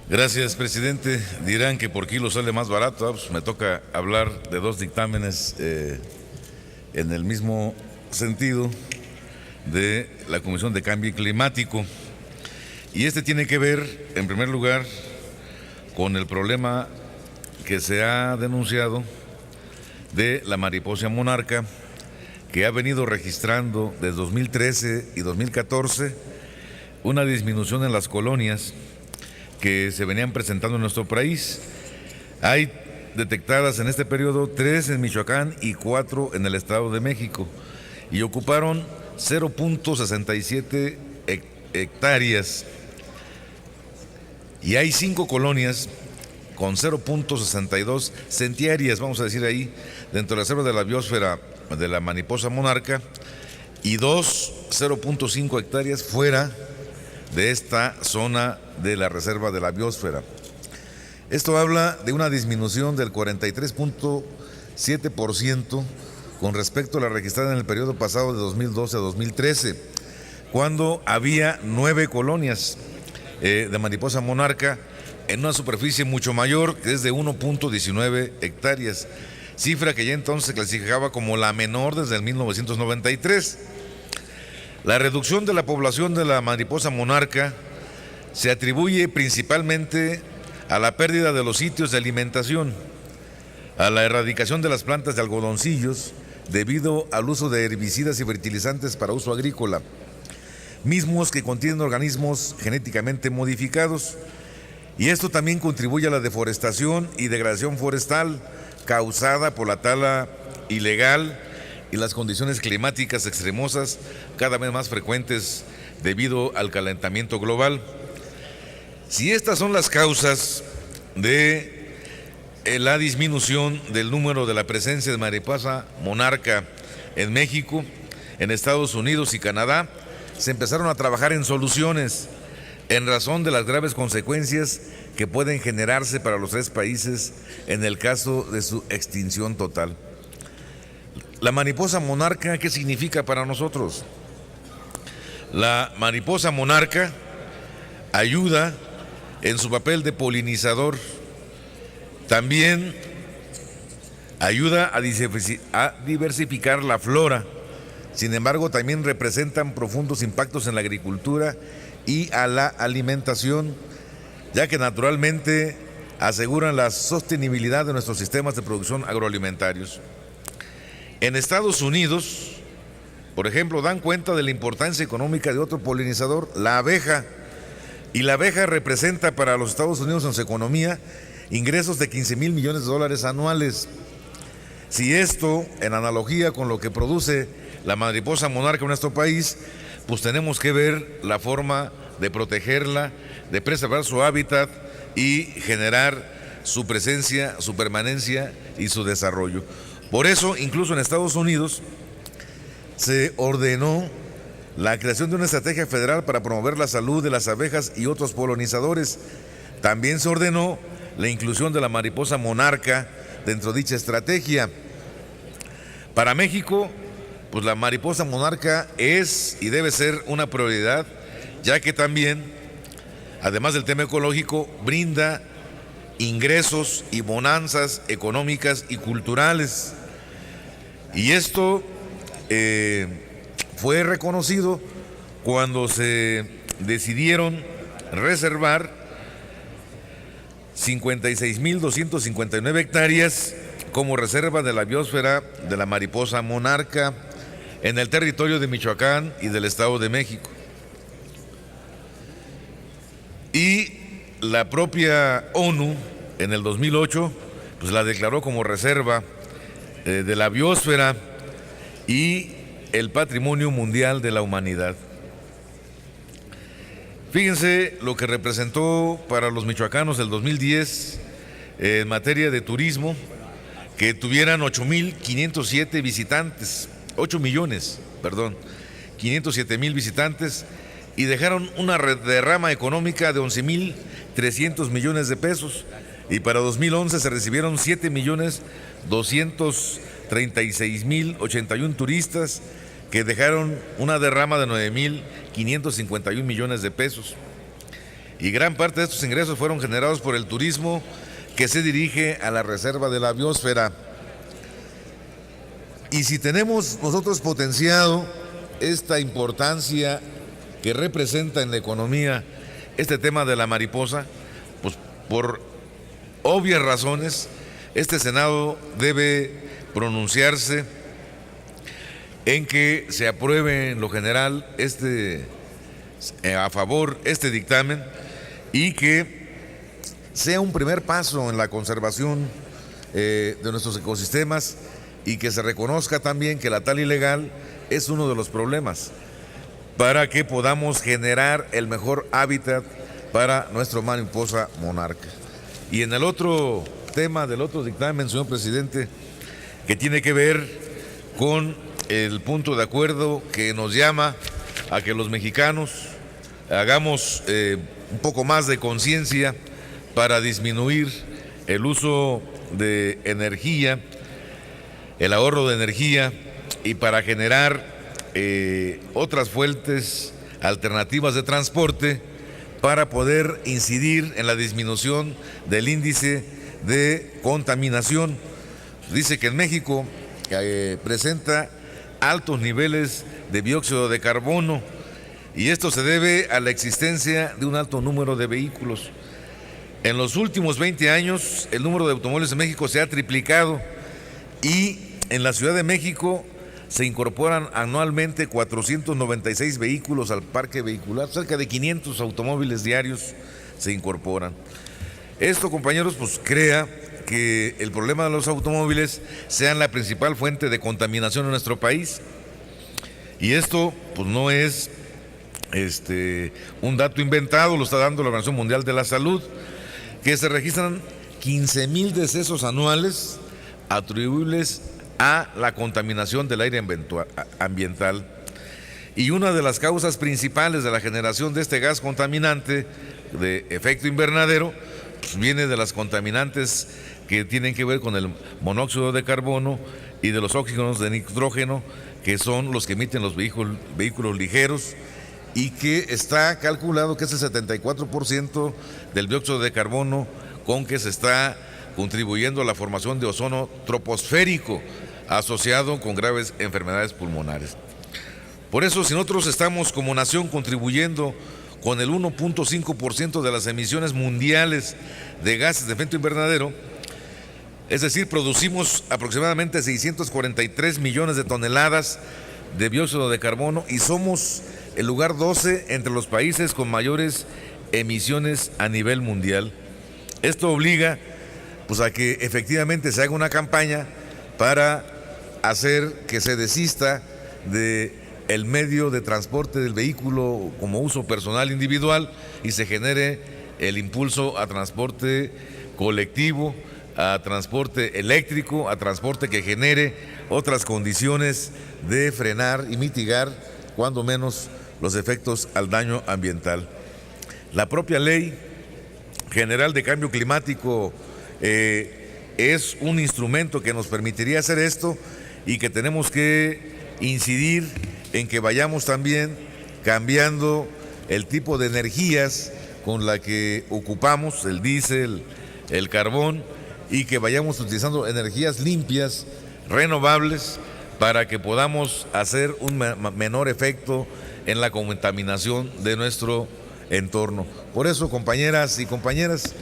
Gracias, presidente. Dirán que por kilo sale más barato. Pues me toca hablar de dos dictámenes en el mismo sentido de la Comisión de Cambio Climático. Y este tiene que ver, en primer lugar, con el problema que se ha denunciado de la mariposa monarca, que ha venido registrando desde 2013 y 2014 una disminución en las colonias que se venían presentando en nuestro país. Hay detectadas en este periodo 3 en Michoacán y 4 en el Estado de México, y ocuparon 0.67 hectáreas. Y hay 5 colonias con 0.62 centiáreas, vamos a decir ahí, dentro de la reserva de la biosfera de la mariposa monarca, y 0.5 hectáreas fuera de esta zona de la reserva de la biosfera. Esto habla de una disminución del 43.7% con respecto a la registrada en el periodo pasado de 2012 a 2013, cuando había 9 colonias de mariposa monarca en una superficie mucho mayor, que es de 1.19 hectáreas, cifra que ya entonces se clasificaba como la menor desde el 1993. La reducción de la población de la mariposa monarca se atribuye principalmente a la pérdida de los sitios de alimentación, a la erradicación de las plantas de algodoncillos debido al uso de herbicidas y fertilizantes para uso agrícola, mismos que contienen organismos genéticamente modificados, y esto también contribuye a la deforestación y degradación forestal causada por la tala ilegal y las condiciones climáticas extremosas cada vez más frecuentes debido al calentamiento global. Si estas son las causas de la disminución del número de la presencia de mariposa monarca en México, en Estados Unidos y Canadá, se empezaron a trabajar en soluciones en razón de las graves consecuencias que pueden generarse para los 3 países en el caso de su extinción total. La mariposa monarca, ¿qué significa para nosotros? La mariposa monarca ayuda en su papel de polinizador, también ayuda a diversificar la flora. Sin embargo, también representan profundos impactos en la agricultura y a la alimentación, ya que naturalmente aseguran la sostenibilidad de nuestros sistemas de producción agroalimentarios. En Estados Unidos, por ejemplo, dan cuenta de la importancia económica de otro polinizador, la abeja, y la abeja representa para los Estados Unidos en su economía ingresos de $15,000 millones anuales. Si esto, en analogía con lo que produce la mariposa monarca en nuestro país, pues tenemos que ver la forma de protegerla, de preservar su hábitat y generar su presencia, su permanencia y su desarrollo. Por eso, incluso en Estados Unidos, se ordenó la creación de una estrategia federal para promover la salud de las abejas y otros polinizadores. También se ordenó la inclusión de la mariposa monarca dentro de dicha estrategia. Para México, pues la mariposa monarca es y debe ser una prioridad, ya que también, además del tema ecológico, brinda ingresos y bonanzas económicas y culturales. Y esto fue reconocido cuando se decidieron reservar 56,259 hectáreas como reserva de la biosfera de la mariposa monarca en el territorio de Michoacán y del Estado de México. Y la propia ONU en el 2008 pues la declaró como reserva de la biosfera y el patrimonio mundial de la humanidad. Fíjense lo que representó para los michoacanos el 2010 en materia de turismo, que tuvieran 8,507 visitantes, 507,000 visitantes, y dejaron una derrama económica de 11,300 millones de pesos, y para 2011 se recibieron 7,236,081 turistas que dejaron una derrama de 9.551 millones de pesos. Y gran parte de estos ingresos fueron generados por el turismo que se dirige a la reserva de la biosfera. Y si tenemos nosotros potenciado esta importancia que representa en la economía este tema de la mariposa, pues por obvias razones, este Senado debe pronunciarse en que se apruebe en lo general a favor este dictamen y que sea un primer paso en la conservación de nuestros ecosistemas y que se reconozca también que la tala ilegal es uno de los problemas para que podamos generar el mejor hábitat para nuestra mariposa monarca. Y en el otro tema del otro dictamen, señor presidente, que tiene que ver con el punto de acuerdo que nos llama a que los mexicanos hagamos un poco más de conciencia para disminuir el uso de energía, el ahorro de energía y para generar otras fuentes alternativas de transporte para poder incidir en la disminución del índice de contaminación. Dice que en México presenta altos niveles de dióxido de carbono y esto se debe a la existencia de un alto número de vehículos. En los últimos 20 años el número de automóviles en México se ha triplicado y en la Ciudad de México se incorporan anualmente 496 vehículos al parque vehicular, cerca de 500 automóviles diarios se incorporan. Esto, compañeros, pues crea que el problema de los automóviles sean la principal fuente de contaminación en nuestro país. Y esto pues no es un dato inventado, lo está dando la Organización Mundial de la Salud, que se registran 15,000 decesos anuales atribuibles a la contaminación del aire ambiental. Y una de las causas principales de la generación de este gas contaminante de efecto invernadero pues viene de las contaminantes que tienen que ver con el monóxido de carbono y de los óxidos de nitrógeno, que son los que emiten los vehículos ligeros, y que está calculado que es el 74% del dióxido de carbono con que se está contribuyendo a la formación de ozono troposférico asociado con graves enfermedades pulmonares. Por eso, si nosotros estamos como nación contribuyendo con el 1.5% de las emisiones mundiales de gases de efecto invernadero, es decir, producimos aproximadamente 643 millones de toneladas de dióxido de carbono y somos el lugar 12 entre los países con mayores emisiones a nivel mundial. Esto obliga pues a que efectivamente se haga una campaña para hacer que se desista de el medio de transporte del vehículo como uso personal individual y se genere el impulso a transporte colectivo, a transporte eléctrico, a transporte que genere otras condiciones de frenar y mitigar, cuando menos, los efectos al daño ambiental. La propia Ley General de Cambio Climático es un instrumento que nos permitiría hacer esto y que tenemos que incidir en que vayamos también cambiando el tipo de energías con la que ocupamos, el diésel, el carbón, y que vayamos utilizando energías limpias, renovables, para que podamos hacer un menor efecto en la contaminación de nuestro entorno. Por eso, compañeras y compañeras,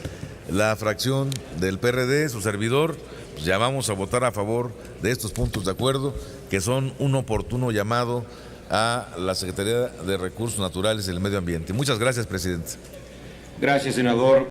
la fracción del PRD, su servidor, pues llamamos a votar a favor de estos puntos de acuerdo, que son un oportuno llamado a la Secretaría de Recursos Naturales y el Medio Ambiente. Muchas gracias, presidente. Gracias, senador.